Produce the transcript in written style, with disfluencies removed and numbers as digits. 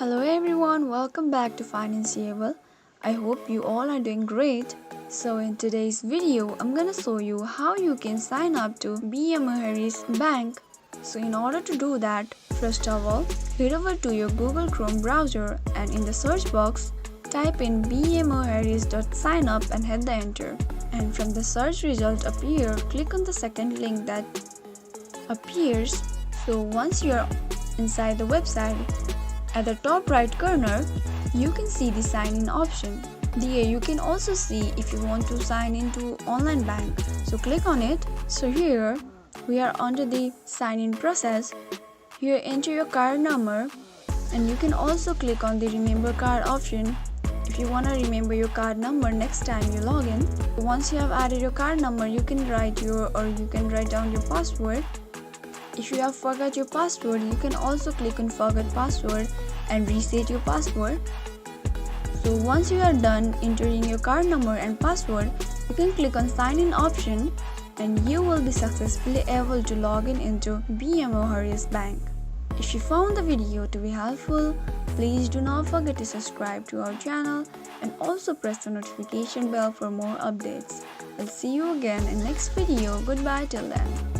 Hello everyone, welcome back to Financiable. I hope you all are doing great. So in today's video, I'm gonna show you how you can sign up to BMO Harris Bank. So in order to do that, first of all, head over to your Google Chrome browser and in the search box, type in bmoharris.signup and hit the enter. And from the search result appear, click on the second link that appears. So once you're inside the website, at the top right corner, you can see the sign in option. There you can also see if you want to sign into online bank. So click on it. So here we are under the sign in process. Here enter your card number and you can also click on the remember card option if you want to remember your card number next time you log in. Once you have added your card number, you can write down your password. If you have forgot your password, you can also click on forget password and reset your password. So once you are done entering your card number and password, you can click on sign in option and you will be successfully able to log in into BMO Harris Bank. If you found the video to be helpful, please do not forget to subscribe to our channel and also press the notification bell for more updates. I'll see you again in next video. Goodbye till then.